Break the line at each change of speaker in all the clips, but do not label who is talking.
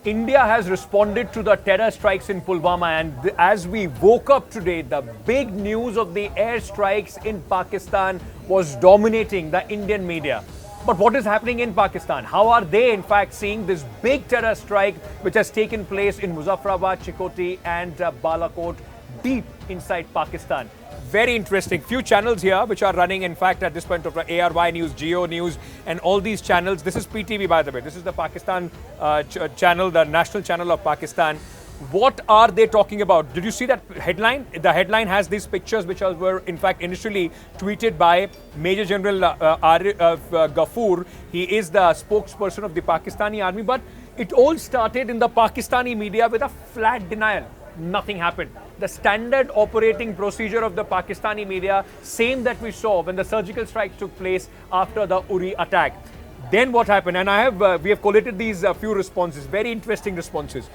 India has responded to the terror strikes in Pulwama, and as we woke up today, the big news of the air strikes in Pakistan was dominating the Indian media. But what is happening in Pakistan? How are they in fact seeing this big terror strike which has taken place in Muzaffarabad, Chikoti and Balakot, deep inside Pakistan? Very interesting. Few channels here which are running, in fact, at this point of ARY News, Geo News, and all these channels. This is PTV, by the way. This is the Pakistan channel, the national channel of Pakistan. What are they talking about? Did you see that headline? The headline has these pictures which were, in fact, initially tweeted by Major General Ghafoor. He is the spokesperson of the Pakistani army. But it all started in the Pakistani media with a flat denial. Nothing happened. The standard operating procedure of the Pakistani media, same that we saw when the surgical strike took place after the Uri attack. Then what happened? And we have collated these few responses, very interesting responses.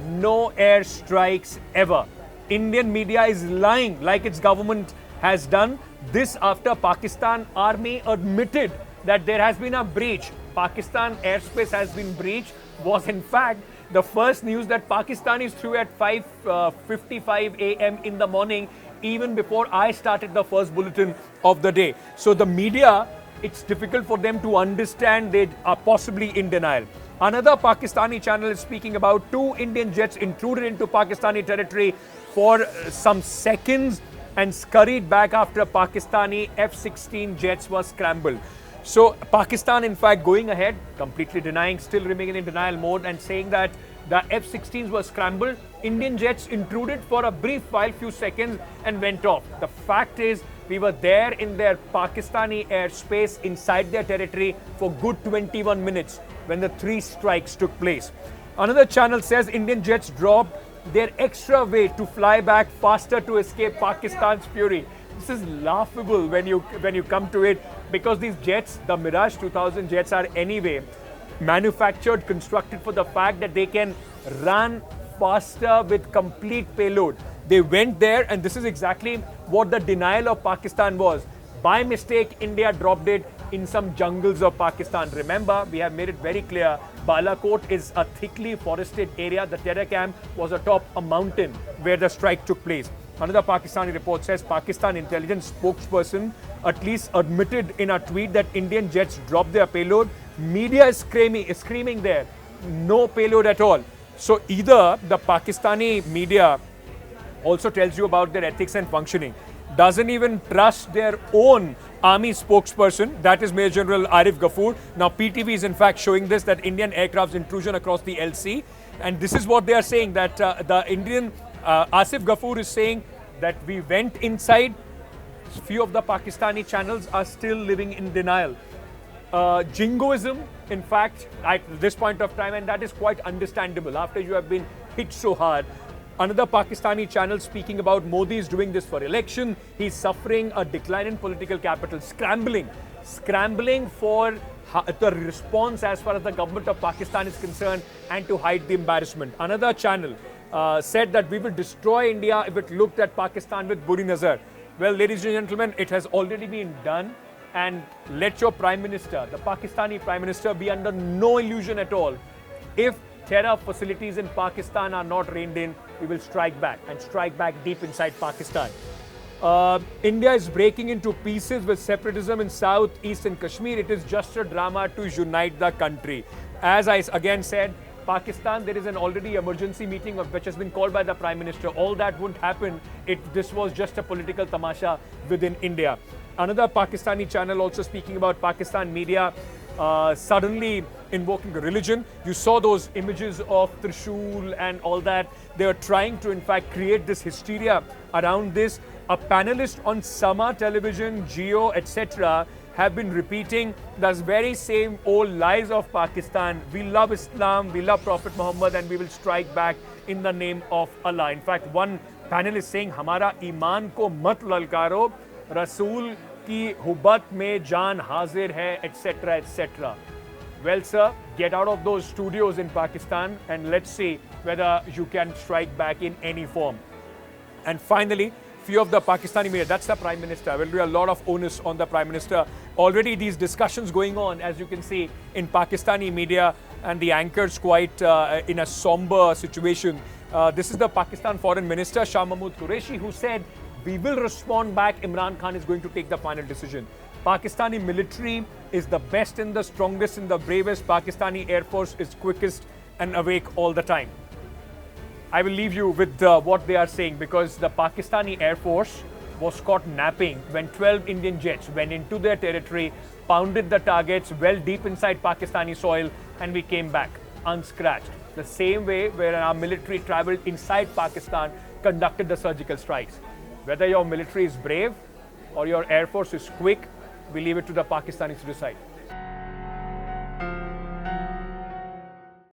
No air strikes ever. Indian media is lying like its government has done. This after Pakistan army admitted that there has been a breach. Pakistan airspace has been breached was in fact the first news that Pakistanis threw at 5:55 a.m. in the morning, even before I started the first bulletin of the day. So the media, it's difficult for them to understand. They are possibly in denial. Another Pakistani channel is speaking about 2 Indian jets intruded into Pakistani territory for some seconds and scurried back after Pakistani F-16 jets were scrambled. So Pakistan, in fact, going ahead, completely denying, still remaining in denial mode and saying that the F-16s were scrambled. Indian jets intruded for a brief while, few seconds, and went off. The fact is, we were there in their Pakistani airspace inside their territory for good 21 minutes when the 3 strikes took place. Another channel says Indian jets dropped their extra weight to fly back faster to escape Pakistan's fury. This is laughable when you come to it, because these jets, the Mirage 2000 jets, are anyway manufactured, constructed for the fact that they can run faster with complete payload. They went there, and this is exactly what the denial of Pakistan was. By mistake, India dropped it in some jungles of Pakistan. Remember, we have made it very clear, Balakot is a thickly forested area. The terror camp was atop a mountain where the strike took place. Another Pakistani report says Pakistan intelligence spokesperson at least admitted in a tweet that Indian jets dropped their payload. Media is screaming there, no payload at all. So either the Pakistani media also tells you about their ethics and functioning, doesn't even trust their own army spokesperson, that is Major General Arif Ghafoor. Now PTV is in fact showing this, that Indian aircraft's intrusion across the LC, and this is what they are saying, that the Indian Asif Ghafoor is saying that we went inside. Few of the Pakistani channels are still living in denial. Jingoism, in fact, at this point of time, and that is quite understandable after you have been hit so hard. Another Pakistani channel speaking about Modi is doing this for election. He's suffering a decline in political capital, scrambling for the response as far as the government of Pakistan is concerned and to hide the embarrassment. Another channel said that we will destroy India if it looked at Pakistan with buri nazar. Well, ladies and gentlemen, it has already been done, and let your Prime Minister, the Pakistani Prime Minister, be under no illusion at all. If terror facilities in Pakistan are not reined in, we will strike back, and strike back deep inside Pakistan. India is breaking into pieces with separatism in South, East and Kashmir. It is just a drama to unite the country. As I again said, Pakistan, there is an already emergency meeting which has been called by the Prime Minister. All that wouldn't happen if this was just a political tamasha within India. Another Pakistani channel also speaking about Pakistan media suddenly invoking religion. You saw those images of Trishul and all that. They are trying to in fact create this hysteria around this. A panelist on Sama television, Geo, etc. have been repeating those very same old lies of Pakistan. We love Islam, we love Prophet Muhammad, and we will strike back in the name of Allah. In fact, one panelist saying, "Hamara iman ko mat lalkaro, Rasool ki hubat mein jaan hazir hai," etc., etc. Well, sir, get out of those studios in Pakistan and let's see whether you can strike back in any form. And finally, few of the Pakistani media, that's the Prime Minister. Will be a lot of onus on the Prime Minister. Already these discussions going on, as you can see, in Pakistani media. and the anchor's quite in a somber situation. This is the Pakistan Foreign Minister, Shah Mahmood Qureshi, who said, "We will respond back. Imran Khan is going to take the final decision." Pakistani military is the best and the strongest and the bravest. Pakistani Air Force is quickest and awake all the time. I will leave you with what they are saying, because the Pakistani Air Force was caught napping when 12 Indian jets went into their territory, pounded the targets well deep inside Pakistani soil, and we came back unscratched. The same way where our military traveled inside Pakistan, conducted the surgical strikes. Whether your military is brave or your Air Force is quick, we leave it to the Pakistanis to decide.